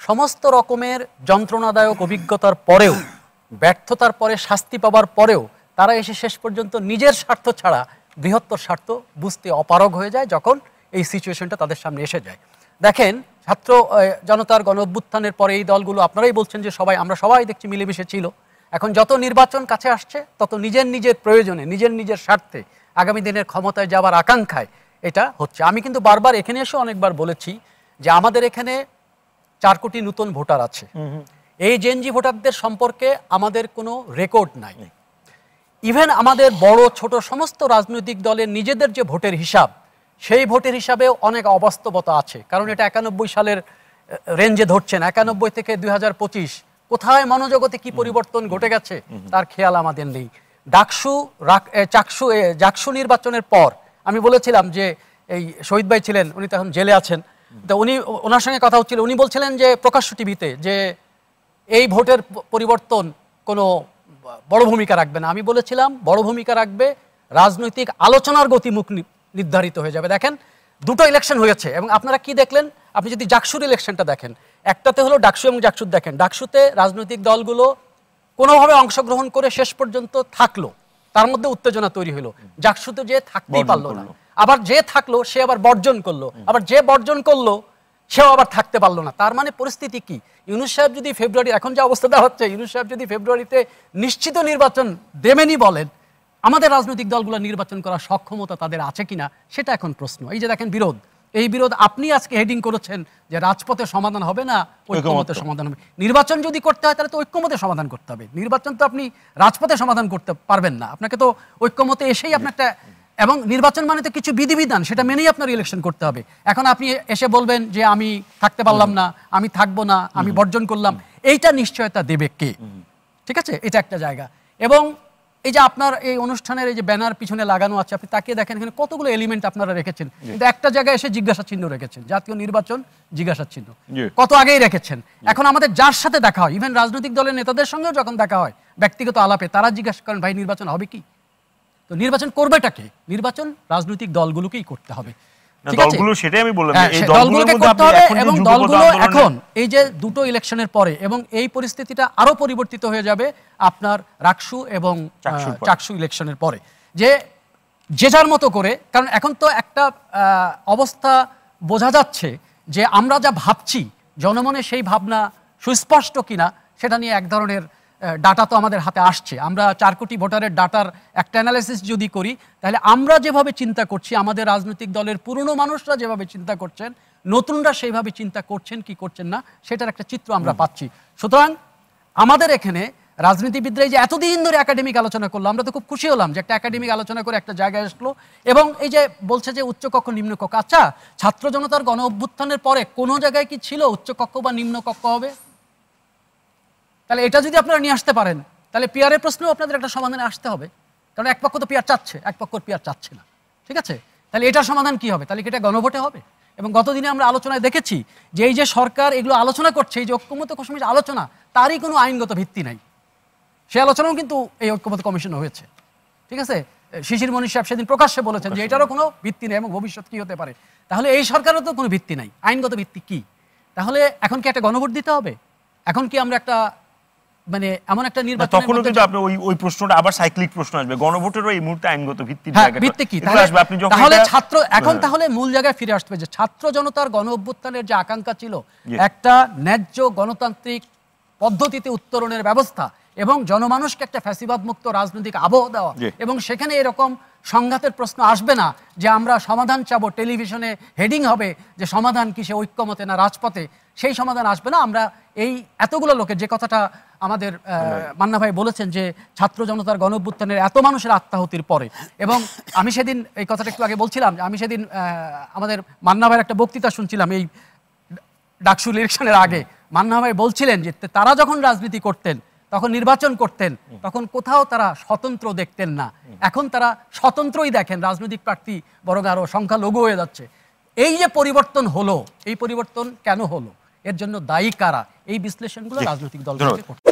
সমস্ত রকমের যন্ত্রণাদায়ক অভিজ্ঞতার পরেও, ব্যর্থতার পরে শাস্তি পাবার পরেও তারা এসে শেষ পর্যন্ত নিজের স্বার্থ ছাড়া বৃহত্তর স্বার্থ বুঝতে অপারগ হয়ে যায় যখন এই সিচুয়েশনটা তাদের সামনে এসে যায়। দেখেন, ছাত্র জনতার গণ অভ্যুত্থানের পরে এই দলগুলো, আপনারাই বলছেন যে আমরা সবাই দেখছি মিলেমিশে ছিল। এখন যত নির্বাচন কাছে আসছে তত নিজের প্রয়োজনে, নিজের স্বার্থে, আগামী দিনের ক্ষমতায় যাওয়ার আকাঙ্ক্ষায় এটা হচ্ছে। আমি কিন্তু বারবার এখানে এসে অনেকবার বলেছি যে আমাদের এখানে 4 কোটি নতুন ভোটার আছে। এই জেনজি ভোটারদের সম্পর্কে আমাদের কোনো রেকর্ড নাই। ইভেন আমাদের বড় ছোট সমস্ত রাজনৈতিক দলের নিজেদের যে ভোটের হিসাব, সেই ভোটের হিসাবেও অনেক অবাস্তবতা আছে। কারণ এটা 91 সালের রেঞ্জে ধরছেন, 91 থেকে 2025 কোথায় মনোজগতে কি পরিবর্তন ঘটে গেছে তার খেয়াল আমাদের নেই। জাকসু নির্বাচনের পর আমি বলেছিলাম যে এই শহীদ ভাই ছিলেন, উনি তখন জেলে আছেন, তো ওনার সঙ্গে কথা হচ্ছিল, উনি বলছিলেন যে প্রকাশ্য টিভিতে যে এই ভোটের পরিবর্তন কোনো বড় ভূমিকা রাখবে না। আমি বলেছিলাম বড় ভূমিকা রাখবে, রাজনৈতিক আলোচনার গতিমুখ নির্ধারিত হয়ে যাবে। দেখেন, 2টো ইলেকশন হয়েছে এবং আপনারা কি দেখলেন? আপনি যদি জাকসুর ইলেকশনটা দেখেন, একটাতে হলো ডাকসু এবং জাকসুর, দেখেন ডাকসুতে রাজনৈতিক দলগুলো কোনোভাবে অংশগ্রহণ করে শেষ পর্যন্ত থাকলো, তার মধ্যে উত্তেজনা তৈরি হলো। জাকসুতে যে থাকতেই পারলো না, আবার যে থাকলো সে আবার বর্জন করলো, আবার যে বর্জন করলো সেও আবার থাকতে পারলো না। তার মানে পরিস্থিতি কি? ইউনূস সাহেব যদি ফেব্রুয়ারি, এখন যে অবস্থাটা হচ্ছে, ইউনূস সাহেব যদি ফেব্রুয়ারিতে নিশ্চিত নির্বাচন দেবেনই বলেন, আমাদের রাজনৈতিক দলগুলো নির্বাচন করার সক্ষমতা তাদের আছে কিনা সেটা এখন প্রশ্ন। এই যে দেখেন বিরোধ, এই বিরোধ আপনি আজকে হেডিং করেছেন যে রাজপথে সমাধান হবে না, ঐক্যমতে সমাধান হবে। নির্বাচন যদি করতে হয় তাহলে তো ঐক্যমতে সমাধান করতে হবে। নির্বাচন তো আপনি রাজপথে সমাধান করতে পারবেন না, আপনাকে তো ঐক্যমতে এসেই আপনার একটা, এবং নির্বাচন মানে তো কিছু বিধিবিধান, সেটা মেনেই আপনার ইলেকশন করতে হবে। এখন আপনি এসে বলবেন যে আমি থাকতে পারলাম না, আমি থাকবো না, আমি বর্জন করলাম, এইটা নিশ্চয়তা দেবে কে? ঠিক আছে, এটা একটা জায়গা। এবং এই যে আপনার এই অনুষ্ঠানের এই যে ব্যানার পিছনে লাগানো আছে, আপনি তাকিয়ে দেখেন এখানে কতগুলো এলিমেন্ট আপনারা রেখেছেন, কিন্তু একটা জায়গায় এসে জিজ্ঞাসা চিহ্ন রেখেছেন, জাতীয় নির্বাচন জিজ্ঞাসা চিহ্ন কত আগেই রেখেছেন। এখন আমাদের যার সাথে দেখা হয়, ইভেন রাজনৈতিক দলের নেতাদের সঙ্গেও যখন দেখা হয় ব্যক্তিগত আলাপে, তারা জিজ্ঞাসা করেন ভাই নির্বাচন হবে কি? তো নির্বাচন করবেটাকে? নির্বাচন রাজনৈতিক দলগুলোকেই করতে হবে। দলগুলো, সেটাই আমি বললাম, এই দলগুলোকে করতে হবে। এবং দলগুলো এখন এই যে 2টো ইলেকশনের পরে, এবং এই পরিস্থিতিটা আরো পরিবর্তিত হয়ে যাবে আপনার রাকসু এবং চাকসু ইলেকশনের পরে, যে যে যার মতো করে, কারণ এখন তো একটা অবস্থা বোঝা যাচ্ছে যে আমরা যা ভাবছি জনমনে সেই ভাবনা সুস্পষ্ট কিনা সেটা নিয়ে এক ধরনের ডাটা তো আমাদের হাতে আসছে। আমরা 4 কোটি ভোটারের ডাটার একটা অ্যানালাইসিস যদি করি, তাহলে আমরা যেভাবে চিন্তা করছি, আমাদের রাজনৈতিক দলের পুরনো মানুষরা যেভাবে চিন্তা করছেন, নতুনরা সেইভাবে চিন্তা করছেন কি করছেন না, সেটার একটা চিত্র আমরা পাচ্ছি। সুতরাং আমাদের এখানে রাজনীতিবিদরা যে এতদিন ধরে একাডেমিক আলোচনা করলো, আমরা তো খুব খুশি হলাম যে একটা একাডেমিক আলোচনা করে একটা জায়গায় আসলো। এবং এই যে বলছে যে উচ্চকক্ষ নিম্নকক্ষ, আচ্ছা ছাত্র জনতার গণ অভ্যুত্থানের পরে কোনো জায়গায় কি ছিল উচ্চকক্ষ বা নিম্নকক্ষ হবে? তাহলে এটা যদি আপনারা নিয়ে আসতে পারেন, তাহলে পিয়ারের প্রশ্নেও আপনাদের একটা সমাধানে আসতে হবে। কারণ এক পক্ষ তো পিয়ার চাচ্ছে, এক পক্ষ পিয়ার চাচ্ছে না, ঠিক আছে? তাহলে এটার সমাধান কি হবে? তাহলে এটা গণভোটে হবে। এবং গতদিনে আমরা আলোচনায় দেখেছি যে এই যে সরকার এগুলো আলোচনা করছে, এই যে ঐক্যমত্য কমিশন আলোচনা, তারই কোনো আইনগত ভিত্তি নাই। সে আলোচনাও কিন্তু এই ঐক্যমত্য কমিশন হয়েছে, ঠিক আছে? শিশির মনীষ সাহেব সেদিন প্রকাশ্যে বলেছেন যে এটারও কোনো ভিত্তি নেই এবং ভবিষ্যৎ কি হতে পারে। তাহলে এই সরকারেরও তো কোনো ভিত্তি নাই, আইনগত ভিত্তি কি? তাহলে এখন কি একটা গণভোট দিতে হবে? এখন কি আমরা একটা মানে এমন একটা নির্বাচন, তখনও কিন্তু আপনি ওই প্রশ্নটা আবার সাইক্লিক প্রশ্ন আসবে, গণভোটেরও এই মুহূর্তে আইনগত ভিত্তি কি? তাহলে ছাত্র এখন তাহলে মূল জায়গায় ফিরে আসতে হবে যে ছাত্র জনতার গণ অভ্যুত্থানের যে আকাঙ্ক্ষা ছিল একটা ন্যায্য গণতান্ত্রিক পদ্ধতিতে উত্তরণের ব্যবস্থা এবং জনমানুষকে একটা ফ্যাসিবাদ মুক্ত রাজনৈতিক আবহ দেওয়া, এবং সেখানে এরকম সংঘাতের প্রশ্ন আসবে না যে আমরা সমাধান চাবো, টেলিভিশনে হেডিং হবে যে সমাধান কি সে ঐক্যমতে না রাজপথে, সেই সমাধান আসবে না। আমরা এই এতগুলো লোকের যে কথাটা আমাদের মান্না ভাই বলেছেন যে ছাত্র জনতার গণ অভ্যুত্থানের এত মানুষের আত্মাহুতির পরে, এবং আমি সেদিন এই কথাটা একটু আগে বলছিলাম, আমি সেদিন আমাদের মান্না ভাইয়ের একটা বক্তৃতা শুনছিলাম এই ডাকসু ইলেকশনের আগে। মান্না ভাই বলছিলেন যে তারা যখন রাজনীতি করতেন, তখন নির্বাচন করতেন, তখন কোথাও তারা স্বতন্ত্র দেখতেন না, এখন তারা স্বতন্ত্রই দেখেন, রাজনৈতিক প্রার্থী বরং আরো সংখ্যালঘু হয়ে যাচ্ছে। এই যে পরিবর্তন হলো, এই পরিবর্তন কেন হলো, এর জন্য দায়ী কারা, এই বিশ্লেষণগুলো রাজনৈতিক দলগুলোকে করতে